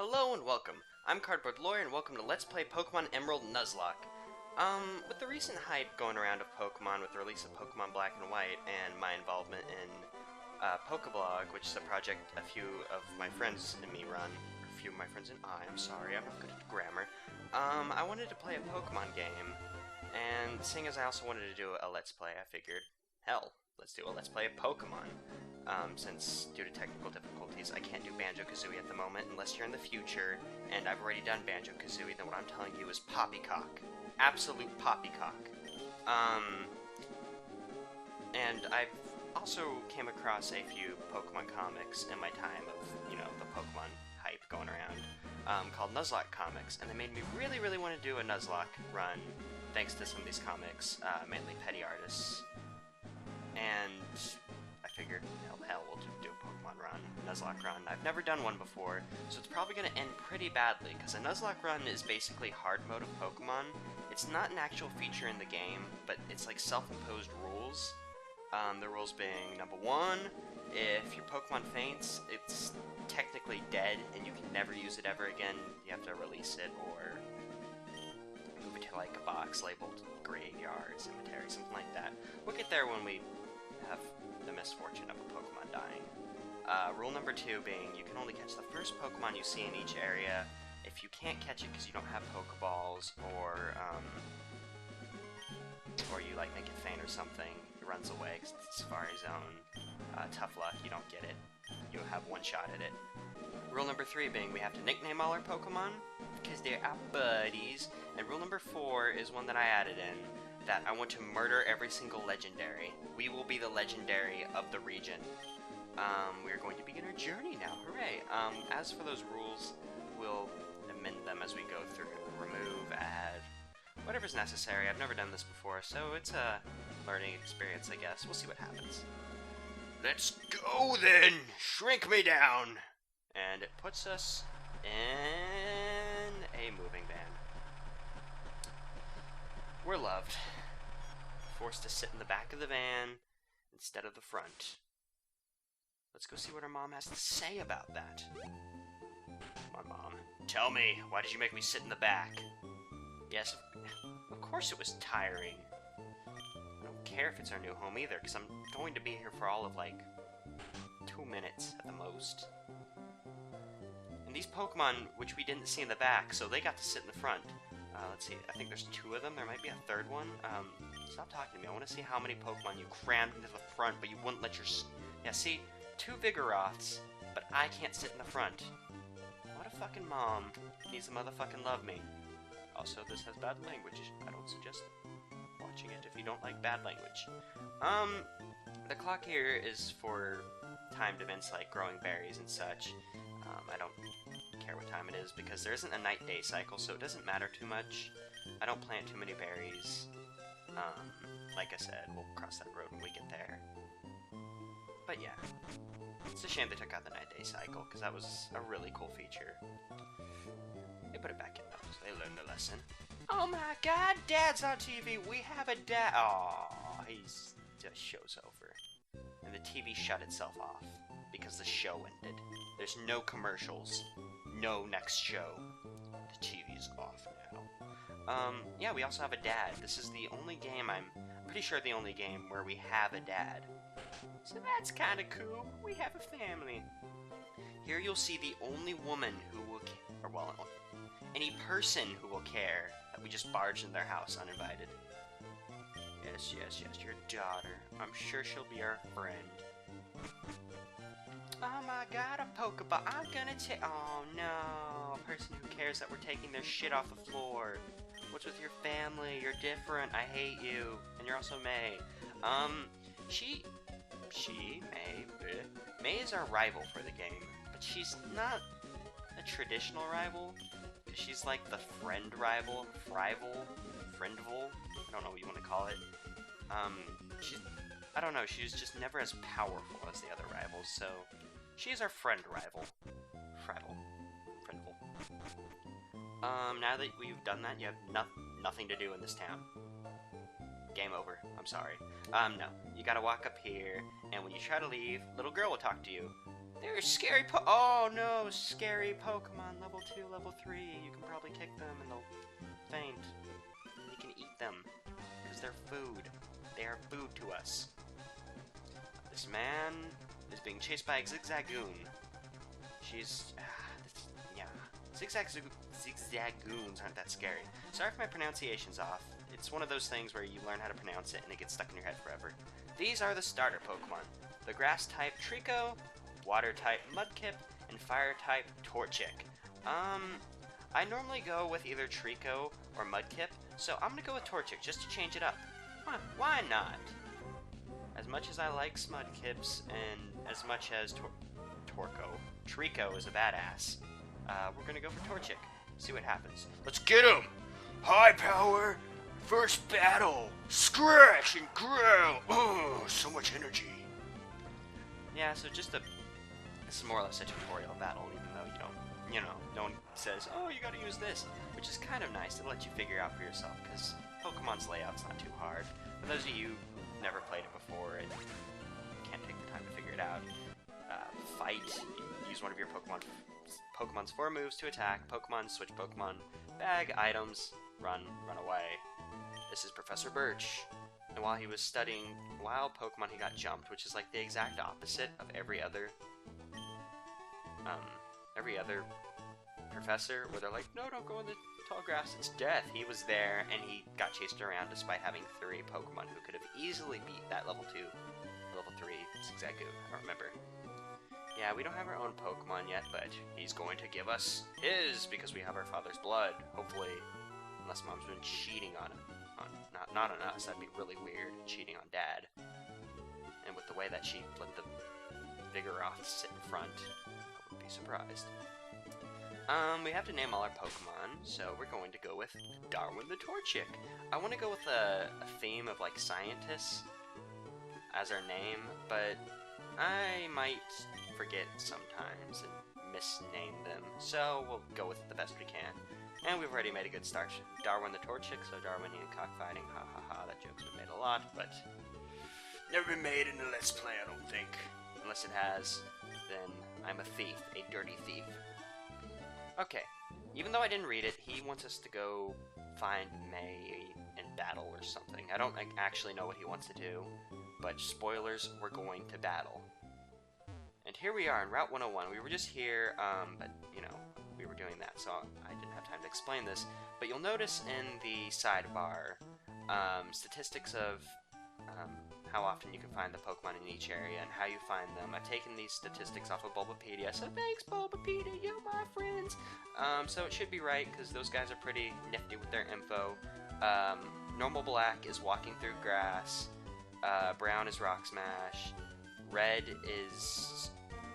Hello and welcome. I'm Cardboard Lawyer and welcome to Let's Play Pokemon Emerald Nuzlocke. With the recent hype going around of Pokemon with the release of Pokemon Black and White and my involvement in Pokeblog, which is a project a few of my friends and me run, or a few of my friends and I'm sorry, I'm not good at grammar, I wanted to play a Pokemon game, and seeing as I also wanted to do a Let's Play, I figured, hell, let's do a Let's Play of Pokemon. Since due to technical difficulties, I can't do Banjo-Kazooie at the moment unless you're in the future, and I've already done Banjo-Kazooie, then what I'm telling you is poppycock. Absolute poppycock. And I've also came across a few Pokemon comics in my time of, the Pokemon hype going around, called Nuzlocke comics, and they made me really want to do a Nuzlocke run, thanks to some of these comics, mainly PettyArtists. And I figured, hell, we'll do a Pokemon run, Nuzlocke run. I've never done one before, so it's probably going to end pretty badly, because a Nuzlocke run is basically hard mode of Pokemon. It's not an actual feature in the game, but it's like self-imposed rules. The rules being, number one, if your Pokemon faints, it's technically dead, and you can never use it ever again. You have to release it, or move it to like a box labeled graveyard, cemetery, something like that. We'll get there when we have the misfortune of a Pokemon dying. Rule number two being, you can only catch the first Pokemon you see in each area. If you can't catch it because you don't have Pokeballs, or you like make it faint or something, it runs away because it's a Safari Zone. Tough luck, you don't get it. You'll have one shot at it. Rule number three being, we have to nickname all our Pokemon because they're our buddies. And rule number four is one that I added in, that I want to murder every single legendary. We will be the legendary of the region. We are going to begin our journey now, hooray! As for those rules, we'll amend them as we go through, remove, add, whatever's necessary. I've never done this before, so it's a learning experience, I guess. We'll see what happens. Let's go then! Shrink me down! And it puts us in a moving van. We're loved. Forced to sit in the back of the van instead of the front. Let's go see what our mom has to say about that. My mom. Tell me, why did you make me sit in the back? Yes, of course it was tiring. I don't care if it's our new home either, because I'm going to be here for all of, 2 minutes at the most. And these Pokemon, which we didn't see in the back, so they got to sit in the front. Let's see, I think there's 2 of them, there might be a third one. Stop talking to me, I want to see how many Pokemon you crammed into the front, but you wouldn't let your... Yeah, see, 2 Vigoroths, but I can't sit in the front. What a fucking mom. Needs to motherfucking love me. Also, this has bad language. I don't suggest watching it if you don't like bad language. The clock here is for timed events like growing berries and such. I don't care what time it is because there isn't a night-day cycle, so it doesn't matter too much. I don't plant too many berries. Like I said, we'll cross that road when we get there. But yeah, it's a shame they took out the night-day cycle, because that was a really cool feature. They put it back in though, so they learned the lesson. Oh my god, Dad's on TV! We have a dad! Aww, the show's over. And the TV shut itself off, because the show ended. There's no commercials, no next show. The TV's off now. Yeah, we also have a dad. This is the only game I'm pretty sure the only game where we have a dad. So that's kinda cool. We have a family. Here you'll see the only woman who will any person who will care that we just barged in their house uninvited. Yes, your daughter. I'm sure she'll be our friend. Oh my god, a Pokeball. I'm gonna take... Oh no, a person who cares that we're taking their shit off the floor. What's with your family? You're different. I hate you. And you're also May. May is our rival for the game, but she's not a traditional rival. She's like the friend rival, friendvul, I don't know what you want to call it. I don't know, she's just never as powerful as the other rivals, so she's our friend rival. Friendvul. Now that we've done that, you have nothing to do in this town. Game over. I'm sorry. No. You gotta walk up here, and when you try to leave, little girl will talk to you. There's scary oh no, scary Pokemon, level 2, level 3. You can probably kick them and they'll faint. You can eat them, because they're food. They are food to us. This man is being chased by a Zigzagoon. She's, yeah. Zigzagoons aren't that scary. Sorry if my pronunciation's off. It's one of those things where you learn how to pronounce it and it gets stuck in your head forever. These are the starter Pokemon. The grass type Trico, water type Mudkip, and fire type Torchic. I normally go with either Trico or Mudkip, so I'm gonna go with Torchic just to change it up. Why not? As much as I like Mudkips and as much as Trico is a badass, we're gonna go for Torchic. See what happens. Let's get him! High power! First battle! Scratch and growl! Oh, so much energy. Yeah, so this is more or less a tutorial battle, even though no one says, oh, you gotta use this, which is kind of nice to let you figure out for yourself, because Pokemon's layout's not too hard. For those of you who've never played it before and can't take the time to figure it out, fight, use one of your Pokemon's 4 moves to attack, Pokemon, switch Pokemon, bag, items, run away. This is Professor Birch, and while he was studying wild Pokemon, he got jumped, which is like the exact opposite of every other professor, where they're like, no, don't go in the tall grass, it's death. He was there, and he got chased around despite having 3 Pokemon who could have easily beat that level 2, level 3 Zigzagoon. I don't remember. Yeah, we don't have our own Pokemon yet, but he's going to give us his, because we have our father's blood, hopefully, unless Mom's been cheating on him. Not on us, that'd be really weird, cheating on Dad. And with the way that she let the Vigoroth sit in front, I wouldn't be surprised. We have to name all our Pokemon, so we're going to go with Darwin the Torchic. I want to go with a theme of, like, scientists as our name, but I might forget sometimes and misname them, so we'll go with it the best we can. And we've already made a good start. Darwin the Torchic, so Darwinian cockfighting, ha ha ha, that joke's been made a lot, but never been made in a Let's Play, I don't think. Unless it has, then I'm a thief, a dirty thief. Okay, even though I didn't read it, he wants us to go find May in battle or something. I don't actually know what he wants to do, but spoilers, we're going to battle. And here we are in Route 101. We were just here, but, we were doing that, so I didn't have time to explain this. But you'll notice in the sidebar, statistics of how often you can find the Pokemon in each area and how you find them. I've taken these statistics off of Bulbapedia, so thanks Bulbapedia, you my friends! So it should be right, because those guys are pretty nifty with their info. Normal Black is walking through grass, Brown is Rock Smash, Red is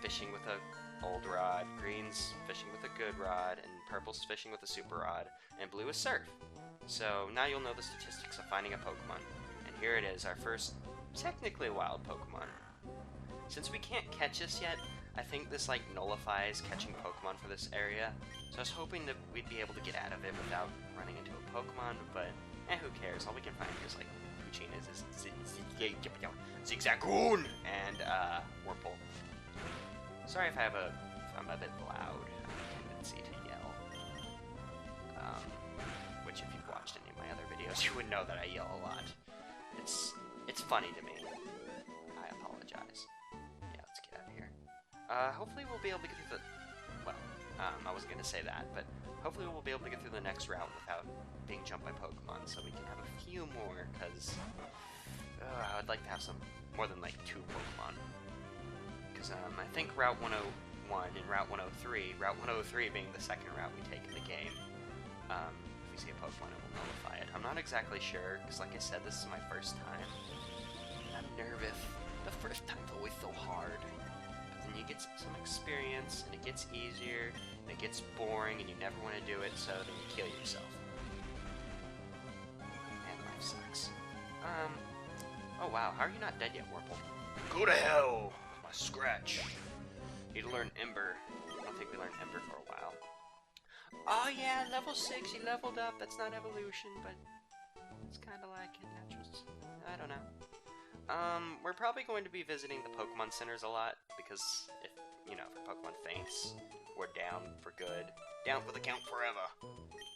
fishing with a old rod, Green's fishing with a good rod, and Purple's fishing with a super rod, and Blue is Surf. So now you'll know the statistics of finding a Pokemon. And here it is, our first technically wild Pokemon. Since we can't catch this yet, I think this nullifies catching Pokemon for this area. So I was hoping that we'd be able to get out of it without running into a Pokemon, but who cares? All we can find is Poochin is Zigzagoon and Wurmple. Sorry if I'm a bit loud. I have a tendency to yell. Which if you've watched any of my other videos, you would know that I yell a lot. It's funny to me. I apologize. Yeah, let's get out of here. Hopefully we'll be able to get through the... Well, I wasn't going to say that, but hopefully we'll be able to get through the next route without being jumped by Pokemon, so we can have a few more, because I would like to have more than 2 Pokemon. Because I think Route 101 and Route 103, Route 103 being the second route we take in the game, if we see a Pokemon, it will nullify it. I'm not exactly sure, because like I said, this is my first time. I'm nervous. The first time's always so hard. But then you get some experience, and it gets easier, and it gets boring, and you never want to do it, so then you kill yourself. And life sucks. Oh wow, how are you not dead yet, Wurmple? Go to hell! My Scratch. Need to learn Ember. I don't think we learned Ember for a while. Oh yeah, level 6, he leveled up. That's not evolution, but it's kind of like it. I don't know. We're probably going to be visiting the Pokemon centers a lot, because if you know, for Pokemon faints, we're down for good. Down for the count forever.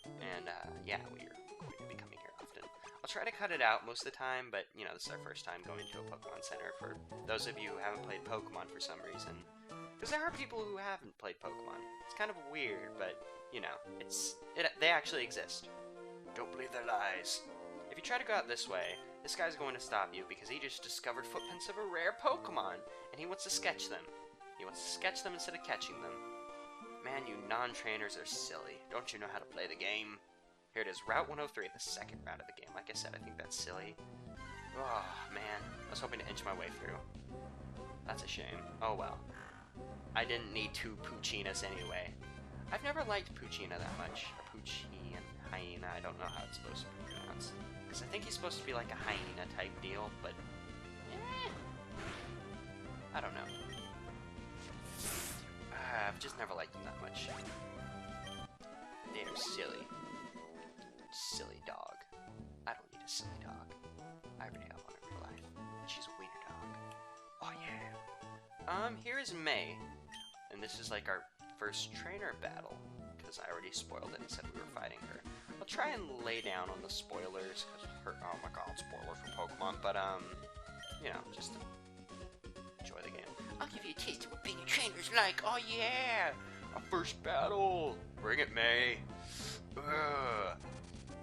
And, yeah, we're going to be coming here often. I'll try to cut it out most of the time, but, you know, this is our first time going to a Pokemon Center for those of you who haven't played Pokemon for some reason. Because there are people who haven't played Pokemon. It's kind of weird, but, you know, they actually exist. Don't believe their lies. If you try to go out this way, this guy's going to stop you because he just discovered footprints of a rare Pokemon, and he wants to sketch them. He wants to sketch them instead of catching them. Man, you non-trainers are silly. Don't you know how to play the game? Here it is, Route 103, the second route of the game. Like I said, I think that's silly. Oh, man. I was hoping to inch my way through. That's a shame. Oh, well. I didn't need 2 Poochinas anyway. I've never liked Poochina that much. Or Poochina, hyena, I don't know how it's supposed to be pronounced. Because I think he's supposed to be like a hyena type deal, but... I don't know. I've just never liked them that much. They're silly. Silly dog. I don't need a silly dog. I already have one in real life. She's a wiener dog. Oh yeah. Here is May. And this is like our first trainer battle. Because I already spoiled it and said we were fighting her. I'll try and lay down on the spoilers. Cause oh my god, spoilers for Pokemon. But, you know, just enjoy the game. I'll give you a taste of what being a trainer's like. Oh yeah! Our first battle! Bring it, May! Ugh.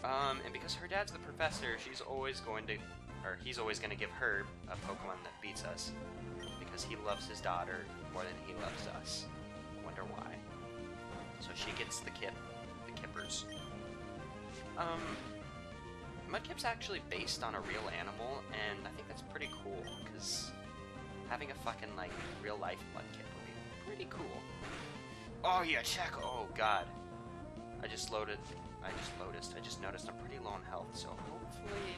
And because her dad's the professor, he's always going to give her a Pokemon that beats us. Because he loves his daughter more than he loves us. I wonder why. So she gets the Kippers. Mudkip's actually based on a real animal, and I think that's pretty cool, because having a fucking, like, real-life Mudkip would be pretty cool. Oh, yeah, check! Oh, God. I just noticed I'm pretty low on health, so hopefully...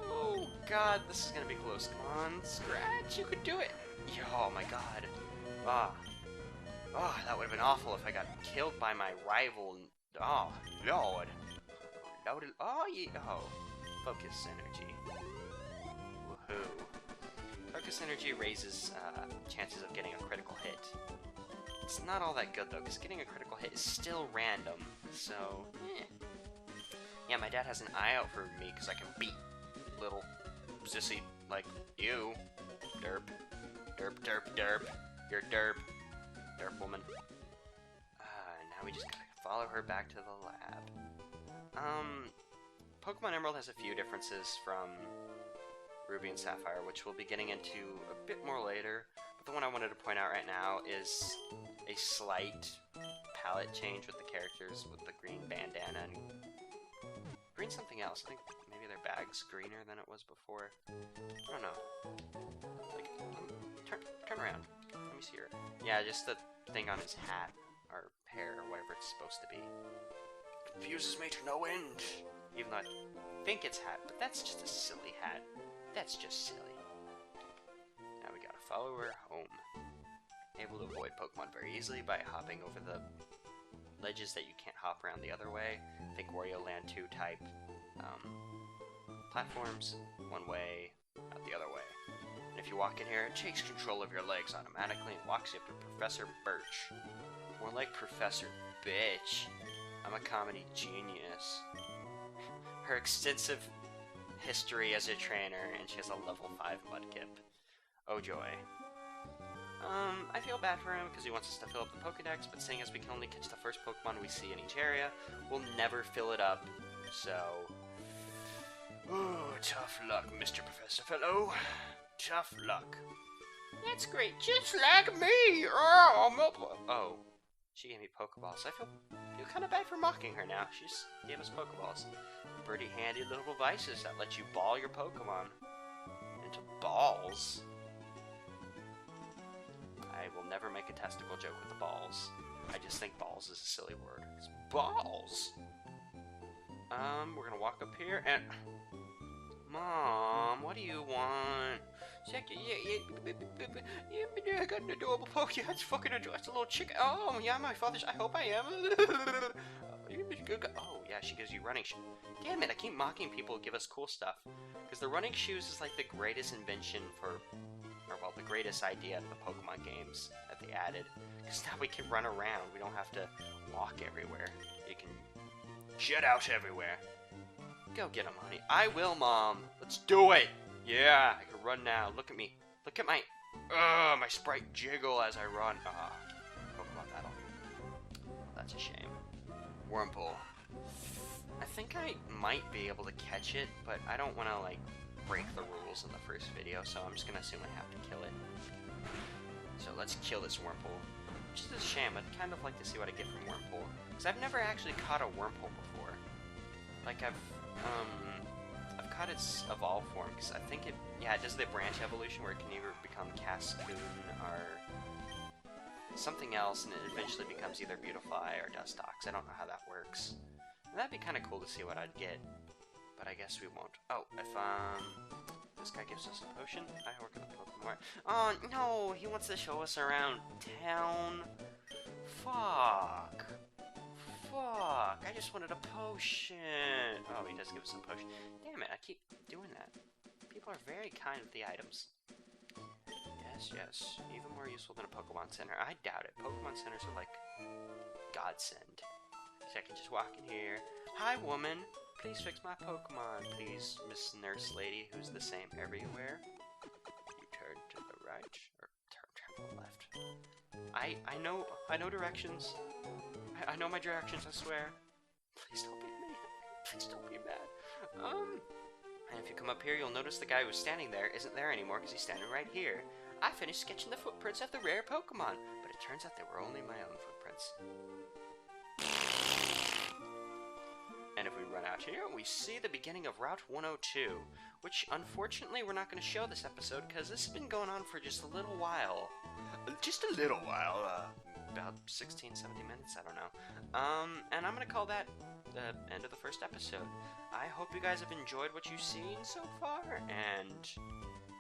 Oh, God, this is gonna be close. Come on, Scratch, you could do it! Oh, my God. Ah. Oh, that would have been awful if I got killed by my rival. Oh, Lord. Oh, yeah. Oh. Focus energy. Woohoo. Focus energy raises chances of getting a critical hit. It's not all that good, though, because getting a critical hit is still random. So, yeah, my dad has an eye out for me because I can beat little sissy like you. Derp. Derp, derp, derp. You're derp. Derp woman. Now we just gotta follow her back to the lab. Pokemon Emerald has a few differences from Ruby and Sapphire, which we'll be getting into a bit more later. But the one I wanted to point out right now is a slight palette change with the characters with the green bandana and green something else. I think maybe their bag's greener than it was before. I don't know. Like, turn around. Let me see her. Yeah, just the thing on his hat or hair or whatever it's supposed to be. Confuses me to no end. Even though I think it's hat, but that's just a silly hat. That's just silly. Now we gotta follow her home. Able to avoid Pokemon very easily by hopping over the ledges that you can't hop around the other way. Think Wario Land 2 type platforms. One way, out the other way. And if you walk in here, it takes control of your legs automatically and walks you up to Professor Birch. More like Professor Bitch. I'm a comedy genius. Her extensive history as a trainer, and she has a level 5 Mudkip. Oh joy. I feel bad for him because he wants us to fill up the Pokedex, but seeing as we can only catch the first Pokemon we see in each area, we'll never fill it up, so... Ooh, tough luck, Mr. Professor Fellow. Tough luck. That's great, just like me! Oh, she gave me Pokeballs. I feel kind of bad for mocking her now. She just gave us Pokeballs. Pretty handy little devices that let you ball your Pokemon into balls. I will never make a testicle joke with the balls. I just think balls is a silly word. It's balls! We're gonna walk up here and... Mom, what do you want? Yeah, I got an adorable Poke. That's fucking adorable. It's a little chicken. Oh, yeah, my father's... I hope I am. Oh, yeah, she gives you running shoes. Damn it, I keep mocking people who give us cool stuff. Because the running shoes is like the greatest invention for... Or, well, the greatest idea in the Pokemon games at they added. Because now we can run around. We don't have to walk everywhere. You can jet out everywhere. Go get him, honey. I will, Mom. Let's do it. Yeah, I can run now. Look at me. Look at my sprite jiggle as I run. Pokemon battle. That's a shame. Wurmple. I think I might be able to catch it, but I don't want to, like, break the rules in the first video, so I'm just going to assume I have to kill it. So let's kill this Wurmple. Which is a shame. I'd kind of like to see what I get from Wurmple. Because I've never actually caught a Wurmple before. Like, I've caught its evolved form, because I think it does the branch evolution where it can either become Cascoon or something else, and it eventually becomes either Beautifly or Dustox. I don't know how that works. And that'd be kind of cool to see what I'd get, but I guess we won't. Oh, if this guy gives us a potion, I work at the Pokemon. Oh no, he wants to show us around town. Fuck. I just wanted a potion. Oh, he does give us a potion. Damn it, I keep doing that. People are very kind with the items. Yes. Even more useful than a Pokemon Center. I doubt it. Pokemon Centers are like godsend. So I can just walk in here. Hi, woman. Please fix my Pokemon. Please, Miss Nurse Lady, who's the same everywhere. You turn to the right, or turn to the left. I know directions. I know my directions, I swear. Please don't be mad. Please don't be mad. And if you come up here, you'll notice the guy who's standing there isn't there anymore because he's standing right here. I finished sketching the footprints of the rare Pokemon, but it turns out they were only my own footprints. And if we run out here, we see the beginning of Route 102, which unfortunately we're not going to show this episode because this has been going on for just a little while. Just a little while, about 16, 17 minutes, I don't know. And I'm going to call that the end of the first episode. I hope you guys have enjoyed what you've seen so far, and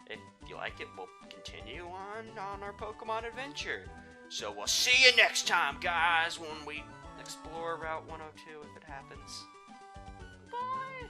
if you like it, we'll continue on our Pokemon adventure. So we'll see you next time, guys, when we explore Route 102, if it happens. Bye!